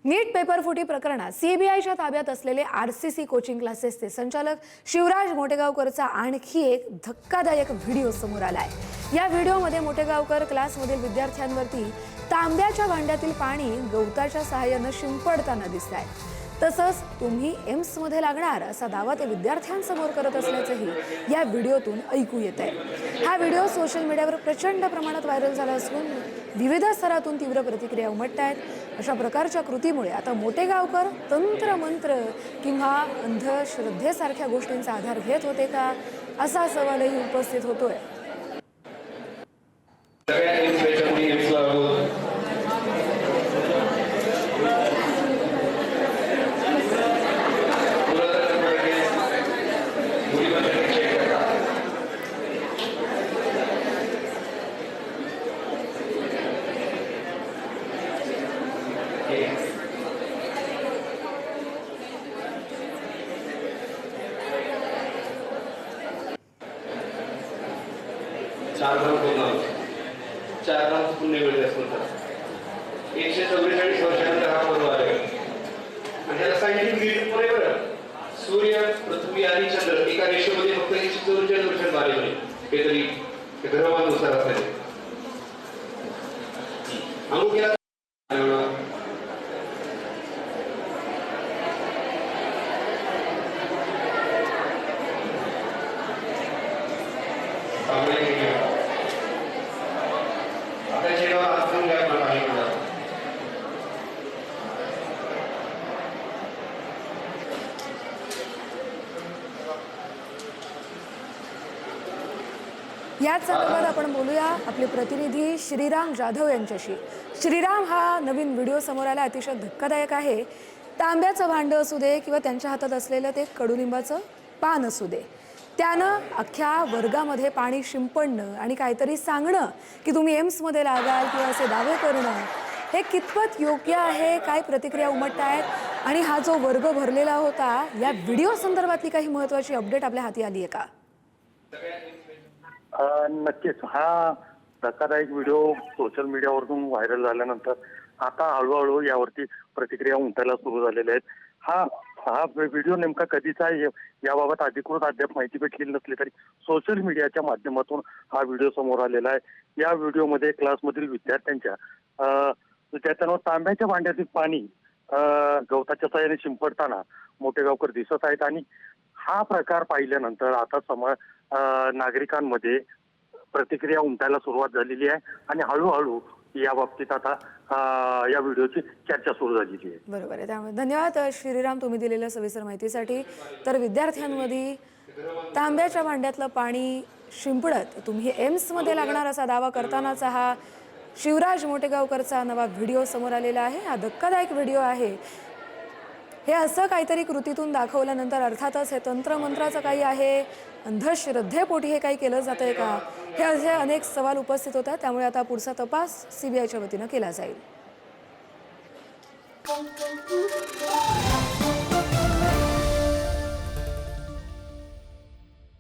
नीट paper फुटी प्रकरणात सीबीआयच्या ताब्यात असलेले आरसीसी कोचिंग क्लासेसचे संचालक शिवराज मोटेगावकरचा आणखी एक धक्कादायक व्हिडिओ समोर आलाय। या व्हिडिओमध्ये मोटेगावकर क्लासमधील विद्यार्थ्यांवरती तांब्याच्या भांड्यातील पाणी गवताच्या सहाय्याने शिंपडताना दिसताय। तसंच तुम्ही एम्समध्ये लागणार असा दावा ते विद्यार्थ्यांसमोर करत असल्याचंही या व्हिडिओतून ऐकू येत आहे। हा व्हिडिओ सोशल मीडियावर प्रचंड प्रमाणात व्हायरल झाला असून विविध स्तरातून तीव्र प्रतिक्रिया उमटतायत। अशा प्रकारच्या कृतीमुळे आता मोटेगावकर तंत्र मंत्र किंवा अंधश्रद्धेसारख्या गोष्टींचा आधार घेत होते का, असा सवालही उपस्थित होतोय। चार राऊंड पुण्य मिळते असतात। 144 वर्षानंतर हा पर्व आहे आणि त्याला सायंटिफिक रिझन पण आहे बरं। सूर्य, पृथ्वी आणि चंद्र एका रेषेमध्ये फक्त 144 वर्षांत आले नाही, काहीतरी ग्रहमानुसार असायचे। अमुक केला याच संदर्भात आपण बोलूया आपले प्रतिनिधी श्रीराम जाधव यांच्याशी। श्रीराम, हा नवीन व्हिडिओ समोर आला, अतिशय धक्कादायक आहे। तांब्याचं भांड असू दे किंवा त्यांच्या हातात असलेलं ते कडुलिंबाचं पान असू दे, त्यानं अख्ख्या वर्गामध्ये पाणी शिंपडणं आणि काहीतरी सांगणं की तुम्ही एम्समध्ये लागाल किंवा असे दावे करणं, हे कितपत योग्य आहे? काय प्रतिक्रिया उमटतायत? आणि हा जो वर्ग भरलेला होता, या व्हिडिओ संदर्भातली काही महत्त्वाची अपडेट आपल्या हाती आली आहे का? नक्कीच हा धक्कादायक व्हिडिओ सोशल मीडियावरून व्हायरल झाल्यानंतर आता हळूहळू यावरती प्रतिक्रिया उमटायला सुरू झालेल्या आहेत। हा व्हिडिओ नेमका कधीचा आहे याबाबत अधिकृत अद्याप माहिती भेटलेली नसली तरी सोशल मीडियाच्या माध्यमातून हा व्हिडिओ समोर आलेला आहे। या व्हिडिओमध्ये क्लासमधील विद्यार्थ्यांवर तांब्याच्या भांड्यातील पाणी गवताच्या साहाय्याने शिंपडताना मोटेगावकर दिसत आहेत आणि हा प्रकार पाहिल्यानंतर आता नागरिकांमध्ये प्रतिक्रिया उमटायला सुरुवात झालेली आहे आणि हळूहळू या बाबतीत आता या व्हिडिओची चर्चा सुरू झालेली आहे। बरोबर आहे। त्यामुळे धन्यवाद श्रीराम, तुम्ही दिलेल्या सविस्तर माहितीसाठी। तर विद्यार्थ्यांमध्ये तांब्याच्या भांड्यातलं पाणी शिंपडत तुम्ही एम्समध्ये लागणार असा दावा करतानाचा हा शिवराज मोटेगावकरचा नवा व्हिडिओ समोर आलेला आहे। हा धक्कादायक व्हिडिओ आहे। हे असं काहीतरी कृतीतून दाखवल्यानंतर अर्थातच हे तंत्रमंत्राचं काही आहे, अंधश्रद्धेपोटी हे काही केलं जातंय का, हे असे अनेक सवाल उपस्थित होतात। त्यामुळे आता पुढचा तपास सीबीआयच्या वतीनं केला जाईल।